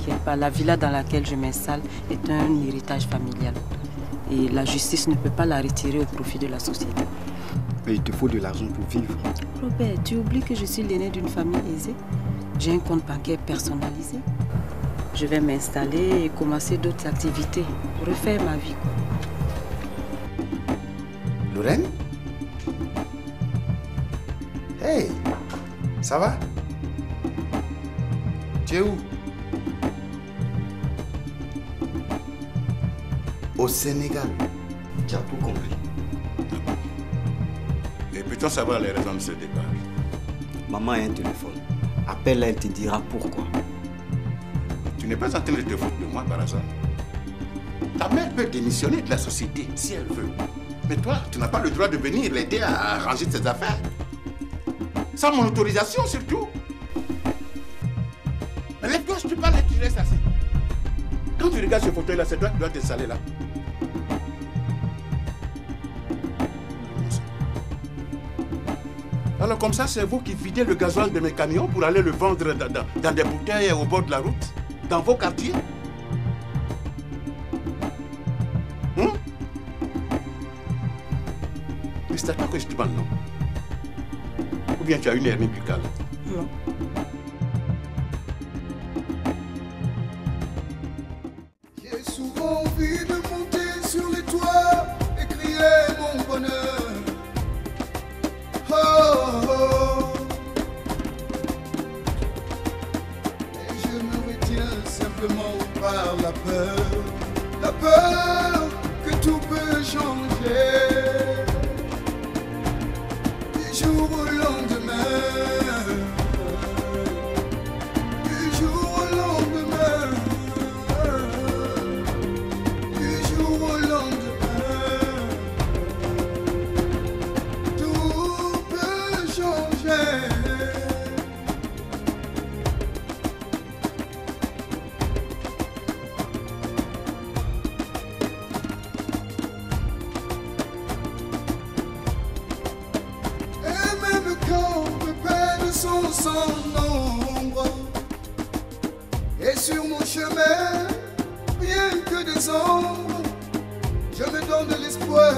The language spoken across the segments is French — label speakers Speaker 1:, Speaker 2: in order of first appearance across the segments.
Speaker 1: t'inquiète pas, la villa dans laquelle je m'installe est un héritage familial. Et la justice ne peut pas la retirer au profit de la société.
Speaker 2: Mais il te faut de l'argent pour vivre.
Speaker 1: Robert, tu oublies que je suis l'aîné d'une famille aisée. J'ai un compte bancaire personnalisé. Je vais m'installer et commencer d'autres activités. Refaire ma vie.
Speaker 3: Lorraine? Hey, ça va? Tu es où? Au Sénégal. Tu as tout compris.
Speaker 4: Et peut-on savoir les raisons de ce départ?
Speaker 2: Maman a un téléphone. Appelle-la, elle te dira pourquoi.
Speaker 4: Tu n'es pas en train de te foutre de moi par hasard. Ta mère peut démissionner de la société si elle veut. Mais toi, tu n'as pas le droit de venir l'aider à ranger ses affaires. Sans mon autorisation surtout. Mais lève-toi, je te parle et tu restes assis. Quand tu regardes ce fauteuil-là, c'est toi qui dois t'installer là. Alors comme ça, c'est vous qui videz le gasoil de mes camions pour aller le vendre dans des bouteilles au bord de la route, dans vos quartiers? Mais c'est à toi que je te parle, non? Ou bien tu as une hernie buccale?
Speaker 1: Non.
Speaker 5: J'ai souvent envie de monter sur les toits et crier mon bonheur. Oh, oh, oh. Et je me retiens simplement par la peur que tout peut changer. Du jour au lendemain, du jour au lendemain, du jour au lendemain, tout peut changer. Et même quand me perd son ombre, et sur mon chemin, rien que des ombres, je me donne de l'espoir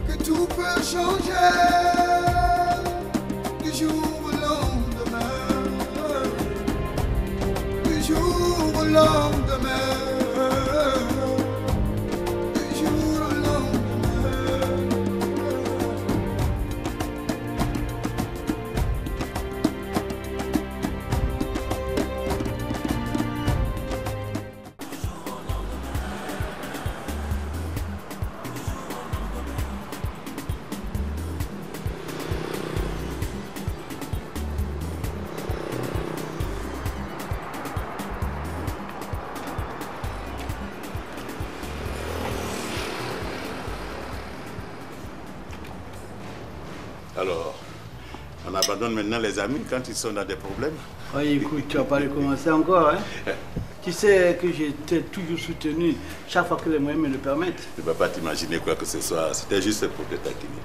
Speaker 5: que tout peut changer. Du jour au lendemain, du jour au lendemain, du jour au lendemain.
Speaker 4: Alors, on abandonne maintenant les amis quand ils sont dans des problèmes?
Speaker 6: Oui, écoute, tu vas pas recommencer encore, hein? Tu sais que j'étais toujours soutenu chaque fois que les moyens me le permettent.
Speaker 4: Tu ne vas pas t'imaginer quoi que ce soit. C'était juste pour te taquiner.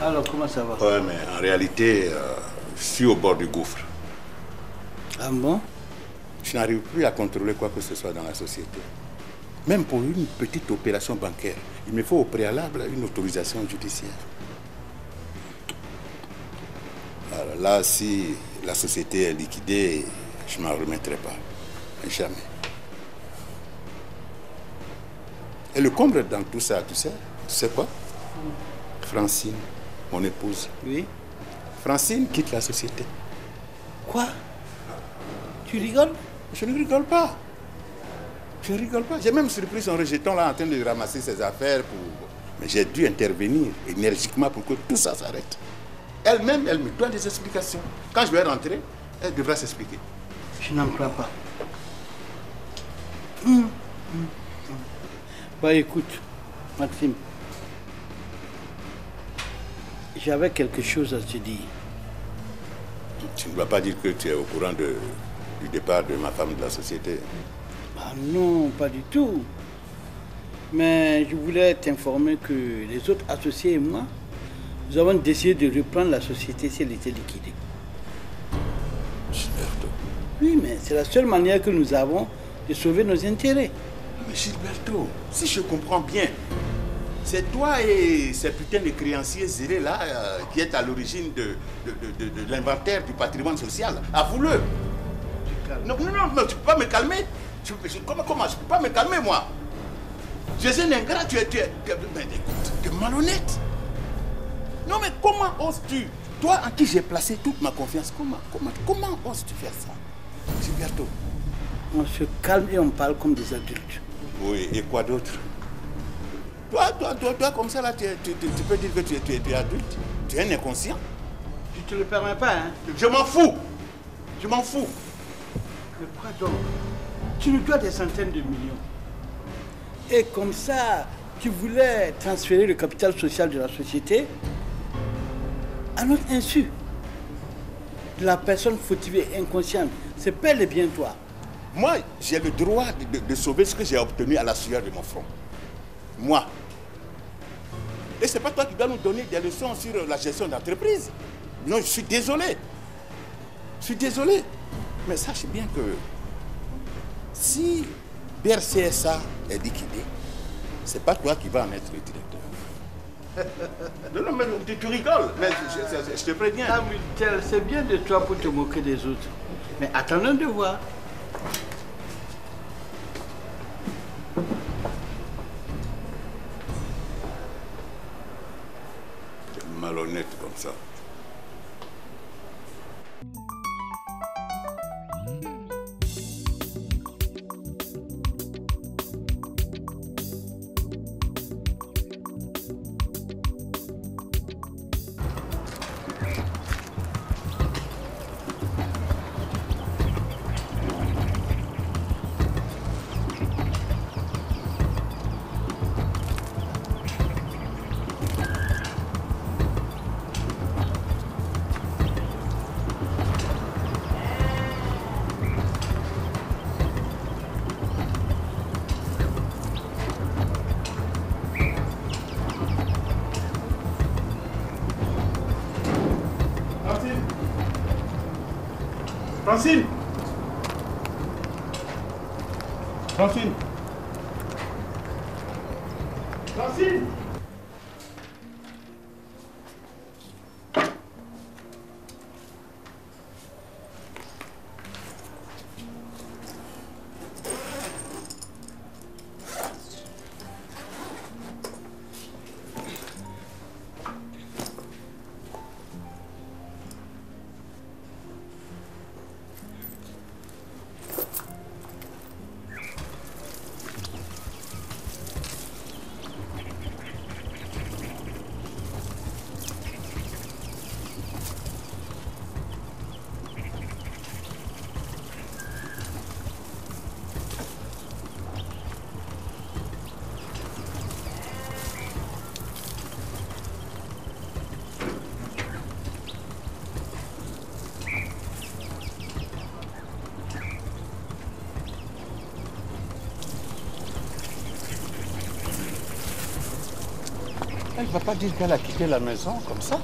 Speaker 6: Alors, comment ça va?
Speaker 4: Ouais, mais en réalité, je suis au bord du gouffre.
Speaker 6: Ah bon?
Speaker 4: Je n'arrive plus à contrôler quoi que ce soit dans la société. Même pour une petite opération bancaire, il me faut au préalable une autorisation judiciaire. Alors là, si la société est liquidée, je ne m'en remettrai pas. Jamais. Et le comble dans tout ça, tu sais quoi? Francine, mon épouse.
Speaker 6: Oui.
Speaker 4: Francine quitte la société.
Speaker 6: Quoi? Tu rigoles?
Speaker 4: Je ne rigole pas. Je ne rigole pas. J'ai même surpris son rejeton là en train de ramasser ses affaires pour... Mais j'ai dû intervenir énergiquement pour que tout ça s'arrête. Elle-même, elle me donne des explications. Quand je vais rentrer, elle devra s'expliquer.
Speaker 6: Je n'en crois pas. Bah écoute, Maxime, j'avais quelque chose à te dire.
Speaker 4: Tu ne vas pas dire que tu es au courant du départ de ma femme de la société?
Speaker 6: Ah non, pas du tout. Mais je voulais t'informer que les autres associés et moi, nous avons décidé de reprendre la société si elle était liquidée.
Speaker 4: Gilberto.
Speaker 6: Oui, mais c'est la seule manière que nous avons de sauver nos intérêts.
Speaker 4: Mais Gilberto, si je comprends bien, c'est toi et ces putains de créanciers zélés là qui êtes à l'origine de l'inventaire du patrimoine social. Avouez-le. Non, tu ne peux pas me calmer. Comment je ne peux pas me calmer, moi? Je suis un ingrat, tu es malhonnête. Non, mais comment oses-tu? Toi, en qui j'ai placé toute ma confiance, comment oses-tu faire ça, Gilberto?
Speaker 6: On se calme et on parle comme des adultes.
Speaker 4: Oui, et quoi d'autre? Toi, comme ça, là, tu peux dire que tu es adulte? Tu es un inconscient?
Speaker 6: Je ne te le permets pas, hein?
Speaker 4: Je m'en fous! Je m'en fous!
Speaker 6: Mais quoi donc? Tu nous dois des centaines de millions. Et comme ça, tu voulais transférer le capital social de la société à notre insu. De la personne fautive et inconsciente. C'est bel et bien toi.
Speaker 4: Moi, j'ai le droit de sauver ce que j'ai obtenu à la sueur de mon front. Moi. Et c'est pas toi qui dois nous donner des leçons sur la gestion d'entreprise. Non, je suis désolé. Je suis désolé. Mais sache bien que si BRCSA est liquidé, c'est pas toi qui vas en être le directeur. Non, mais tu rigoles. Mais je te préviens.
Speaker 6: Ah, Michel, c'est bien de toi pour te moquer des autres. Mais attendons de voir.
Speaker 4: Malhonnête comme ça. Francine! Francine! Francine! Elle ne va pas dire qu'elle a quitté la maison comme ça.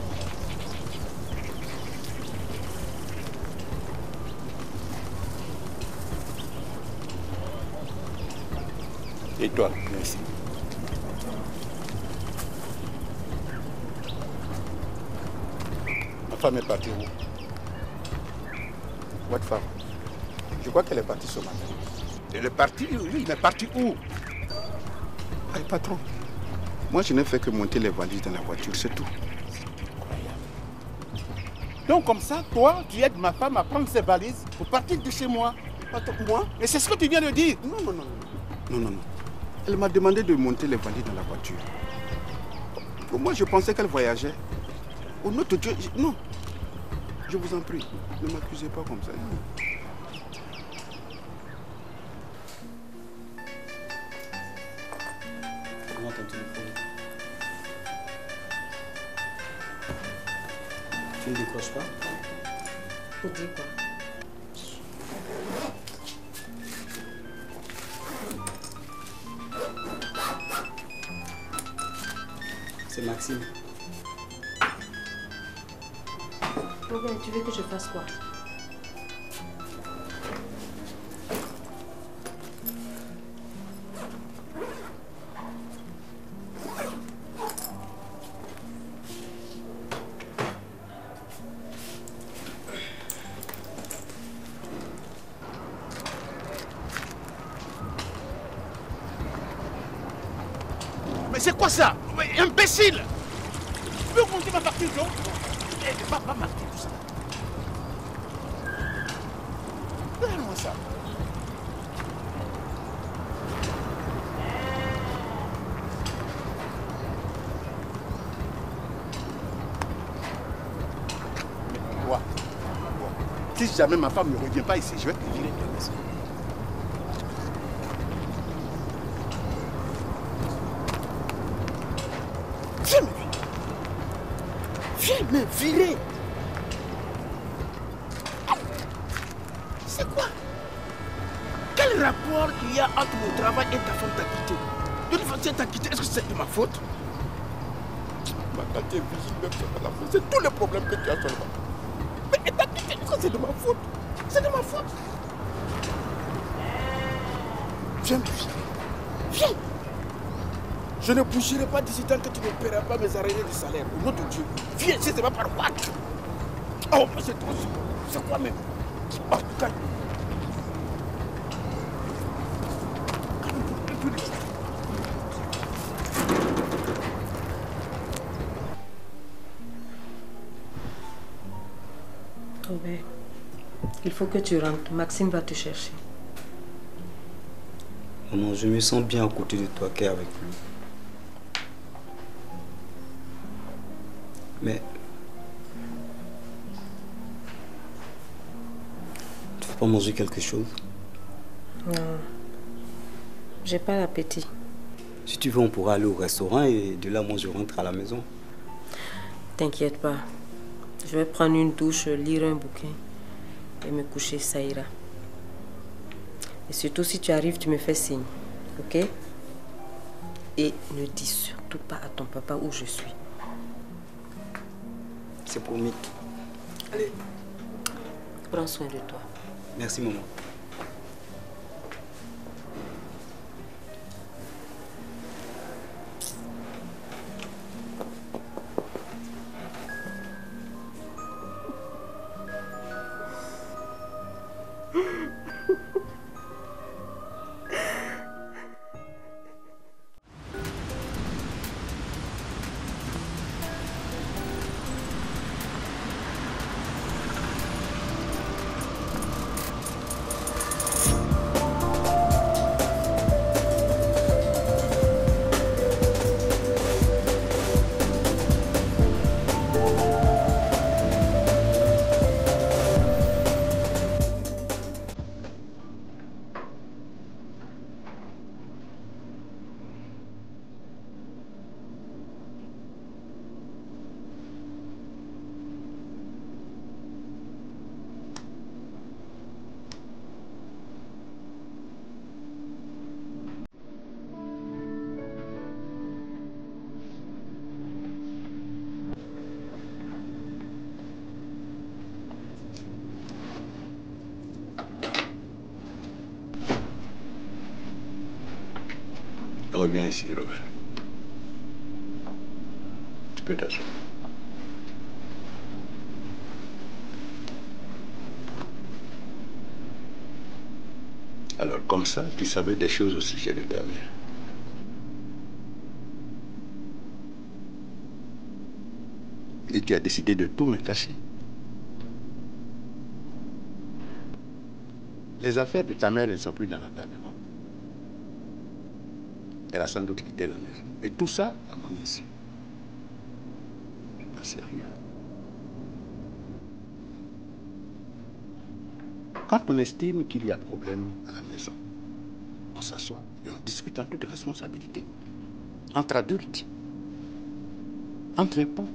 Speaker 4: Et toi, merci. Ma femme est partie où? Votre femme? Je crois qu'elle est partie ce matin. Elle est partie? Oui, mais partie où? Aïe, patron. Moi, je n'ai fait que monter les valises dans la voiture, c'est tout. Donc, comme ça, toi, tu aides ma femme à prendre ses valises pour partir de chez moi. Attends, moi? Mais c'est ce que tu viens de dire. Non. Elle m'a demandé de monter les valises dans la voiture. Pour moi, je pensais qu'elle voyageait. Au nom de Dieu, non. Je vous en prie, ne m'accusez pas comme ça.
Speaker 2: Comment ton téléphone? Tu ne décroches pas?
Speaker 1: Pour dire quoi?
Speaker 2: C'est Maxime.
Speaker 1: Ok, tu veux que je fasse quoi?
Speaker 6: Mais c'est quoi ça? Imbécile! Tu peux compter ma facture, non? Pas marquer tout ça. Regarde-moi ça. Mais toi, si jamais ma femme ne revient pas ici, je vais te virer de la maison. Viens me virer. C'est quoi? Quel rapport il y a entre mon travail et ta femme t'a quitté? De toute façon, t'a quitté, est-ce que c'est de ma faute? Ma tante est vigile, même c'est pas la faute. C'est tous les problèmes que tu as seulement. Mais elle t'a quitté, est-ce que c'est de ma faute? C'est de ma faute. Viens me virer. Viens. Je ne bougerai pas d'ici tant que tu ne paieras pas mes arrêts de salaire. Au nom de Dieu. Viens, c'est pas par what? Oh, c'est trop. C'est quoi même? Oh, calme.
Speaker 1: Robert, il faut que tu rentres. Maxime va te chercher.
Speaker 2: Maman, je me sens bien à côté de toi qu'avec lui. Mais tu veux pas manger quelque chose?
Speaker 1: Non, j'ai pas l'appétit.
Speaker 2: Si tu veux, on pourra aller au restaurant et de là, moi, je rentre à la maison.
Speaker 1: T'inquiète pas. Je vais prendre une douche, lire un bouquin et me coucher, ça ira. Et surtout, si tu arrives, tu me fais signe, ok? Et ne dis surtout pas à ton papa où je suis.
Speaker 2: C'est promis.
Speaker 1: Allez. Prends soin de toi.
Speaker 2: Merci, maman.
Speaker 4: Reviens ici, Robert. Tu peux t'asseoir. Alors, comme ça, tu savais des choses au sujet de ta mère. Et tu as décidé de tout me cacher. Les affaires de ta mère ne sont plus dans la table. Elle a sans doute quitté la maison. Et tout ça à mon insu. C'est pas sérieux. Quand on estime qu'il y a problème à la maison, on s'assoit et on discute en toute responsabilité. Entre adultes. Entre époux.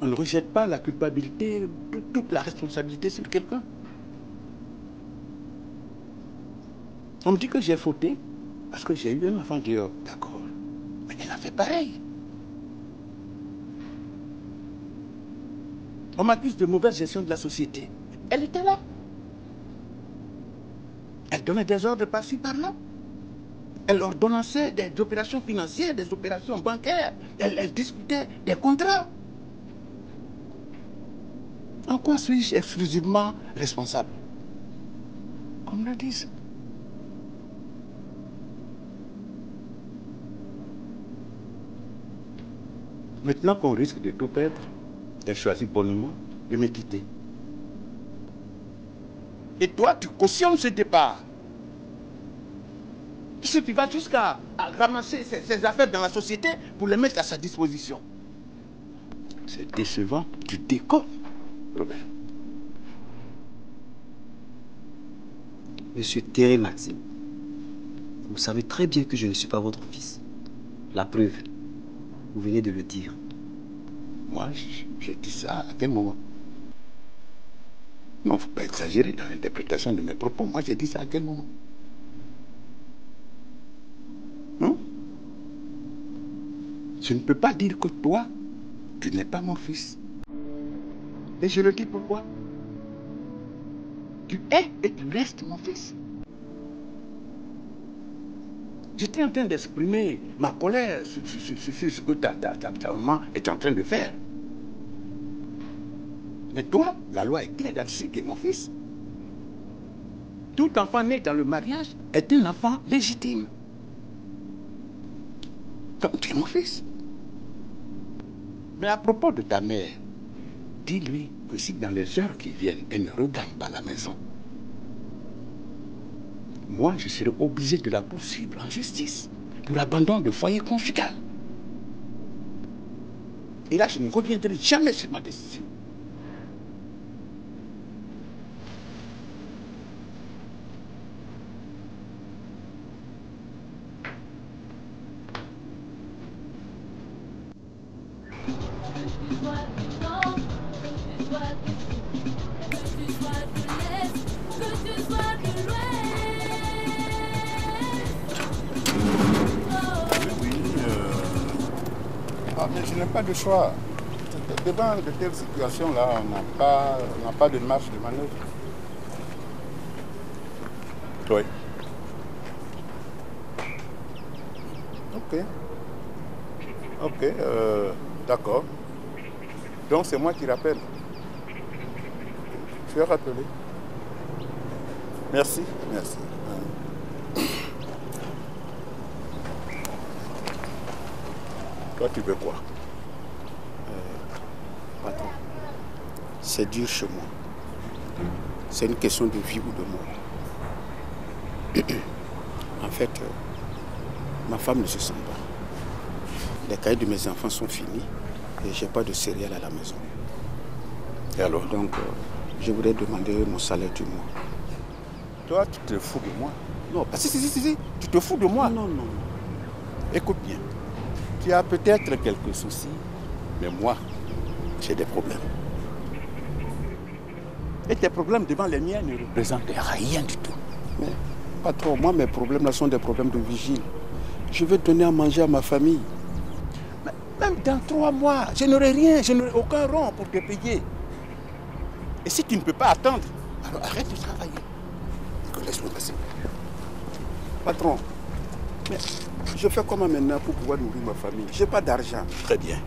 Speaker 4: On ne rejette pas la culpabilité, toute la responsabilité sur quelqu'un. On me dit que j'ai fauté parce que j'ai eu un enfant dehors. D'accord. Mais elle a fait pareil. On m'accuse de mauvaise gestion de la société. Elle était là. Elle donnait des ordres par-ci, par-là. Elle ordonnançait des opérations financières, des opérations bancaires. Elle discutait des contrats. En quoi suis-je exclusivement responsable? Qu'on me le dise. Maintenant qu'on risque de tout perdre, elle choisit bonnement de me quitter. Et toi, tu cautionnes ce départ. Puisque tu vas jusqu'à ramasser ses affaires dans la société pour les mettre à sa disposition. C'est décevant, tu déconnes, Robert.
Speaker 2: Monsieur Théré Maxime, vous savez très bien que je ne suis pas votre fils. La preuve, vous venez de le dire.
Speaker 4: Moi, j'ai dit ça à quel moment? Non, il ne faut pas exagérer dans l'interprétation de mes propos. Moi, j'ai dit ça à quel moment? Non? Je ne peux pas dire que toi, tu n'es pas mon fils. Et je le dis pourquoi? Tu es et tu restes mon fils. J'étais en train d'exprimer ma colère sur ce que ta maman est en train de faire. Mais toi, la loi est claire là-dessus, qui est mon fils. Tout enfant né dans le mariage est un enfant légitime. Donc tu es mon fils. Mais à propos de ta mère, dis-lui que si dans les heures qui viennent, elle ne regagne pas la maison, moi, je serai obligé de la poursuivre en justice pour l'abandon de foyer conjugal. Et là, je ne reviendrai jamais sur ma décision. Mais je n'ai pas de choix. Devant de telles situations-là, on n'a pas de marge de manœuvre. Oui. Ok, d'accord. Donc c'est moi qui rappelle. Je vais rappeler. Merci. Toi, tu veux quoi?
Speaker 7: Patron, c'est dur chez moi. C'est une question de vie ou de mort. En fait, ma femme ne se sent pas. Les cahiers de mes enfants sont finis et j'ai pas de céréales à la maison.
Speaker 4: Et alors?
Speaker 7: Donc, je voudrais demander mon salaire du mois.
Speaker 4: Toi, tu te fous de moi?
Speaker 7: Non,
Speaker 4: Si, tu te fous de moi?
Speaker 7: Non.
Speaker 4: Écoute bien. Tu as peut-être quelques soucis, mais moi, j'ai des problèmes. Et tes problèmes devant les miens ne représentent rien du tout.
Speaker 7: Mais, patron, moi, mes problèmes là sont des problèmes de vigile. Je veux donner à manger à ma famille.
Speaker 4: Mais même dans 3 mois, je n'aurai rien, je n'aurai aucun rond pour te payer. Et si tu ne peux pas attendre, alors arrête de travailler. Laisse-moi passer.
Speaker 7: Patron, mais je fais comment maintenant pour pouvoir nourrir ma famille? J'ai pas d'argent.
Speaker 4: Très bien.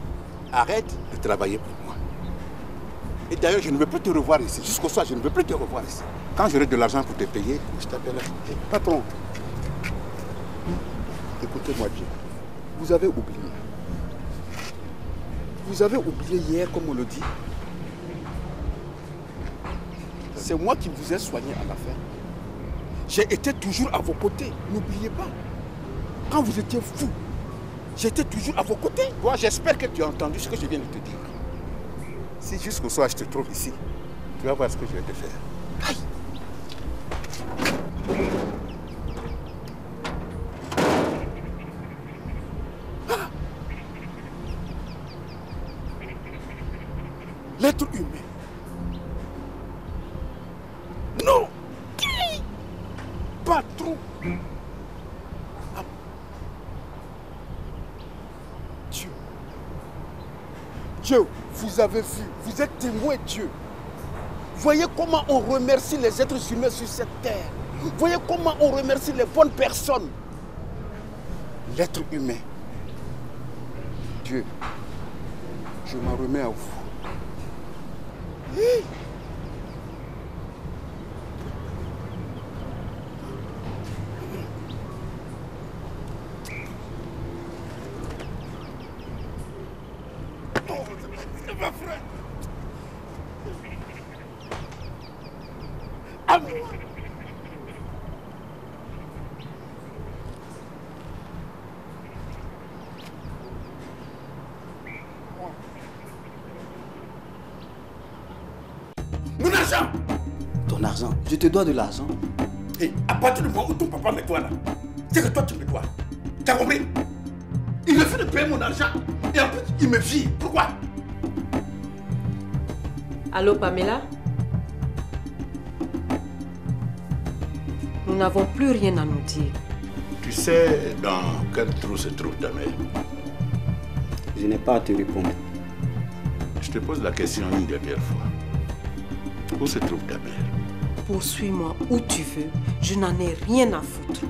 Speaker 4: Arrête de travailler pour moi. Et d'ailleurs, je ne veux plus te revoir ici. Jusqu'au soir, je ne veux plus te revoir ici. Quand j'aurai de l'argent pour te payer, je t'appellerai.
Speaker 7: Patron, écoutez-moi bien. Vous avez oublié. Vous avez oublié hier, comme on le dit. C'est moi qui vous ai soigné à la fin. J'ai été toujours à vos côtés, n'oubliez pas. Quand vous étiez fou, j'étais toujours à vos côtés.
Speaker 4: Moi, j'espère que tu as entendu ce que je viens de te dire. Si jusqu'au soir je te trouve ici, tu vas voir ce que je vais te faire.
Speaker 7: Aïe. Ah. L'être humain. Non. Patron. Dieu, vous avez vu, vous êtes témoin Dieu. Voyez comment on remercie les êtres humains sur cette terre. Voyez comment on remercie les bonnes personnes. L'être humain. Dieu, je m'en remets à vous. Hey. C'est ma frère.
Speaker 4: Mon argent!
Speaker 2: Ton argent? Je te dois de l'argent.
Speaker 4: Et à partir du moment où ton papa me doit là, c'est que toi tu me dois. Tu as compris? Il refuse de payer mon argent et en plus il me vire. Pourquoi?
Speaker 1: Allô, Pamela? Nous n'avons plus rien à nous dire.
Speaker 4: Tu sais dans quel trou se trouve ta mère?
Speaker 2: Je n'ai pas à te répondre.
Speaker 4: Je te pose la question une dernière fois. Où se trouve ta mère?
Speaker 1: Poursuis-moi où tu veux, je n'en ai rien à foutre.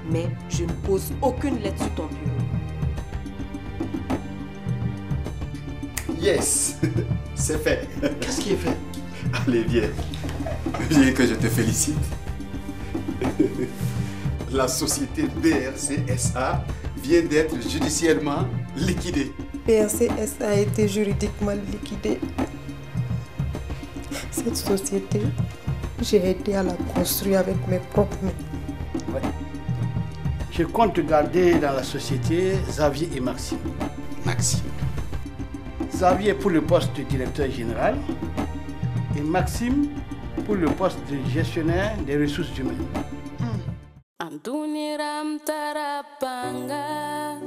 Speaker 1: Mais je ne pose aucune lettre sur ton bureau.
Speaker 3: Yes, c'est fait.
Speaker 4: Qu'est-ce qui est fait?
Speaker 3: Allez, viens. Viens que je te félicite. La société BRCSA vient d'être judiciairement liquidée.
Speaker 1: BRCSA a été juridiquement liquidée. Cette société, j'ai aidé à la construire avec mes propres mains.
Speaker 6: Ouais. Je compte garder dans la société Xavier et Maxime.
Speaker 3: Maxime.
Speaker 6: Xavier pour le poste de directeur général et Maxime pour le poste de gestionnaire des ressources humaines.
Speaker 8: Antuniram tarapanga,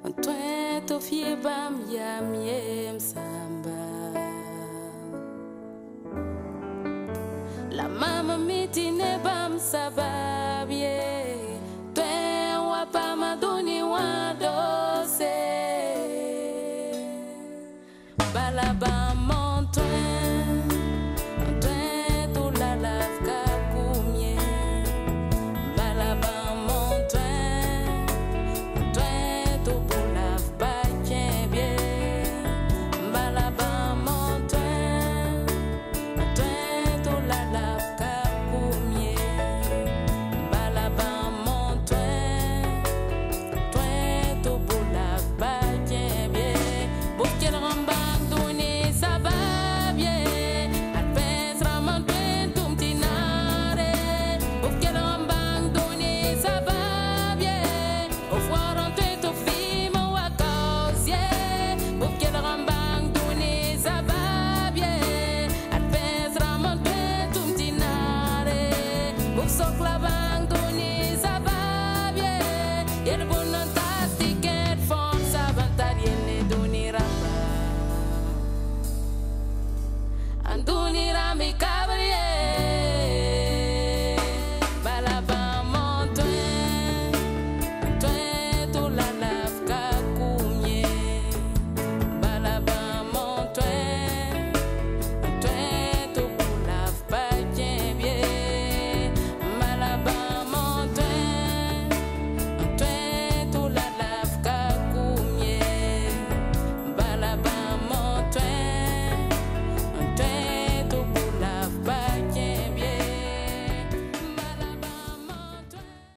Speaker 8: antueto fiebam yam yem samba. La mama mitine bam sababye, tuen wapama duni wadose. Balabam mon tuen.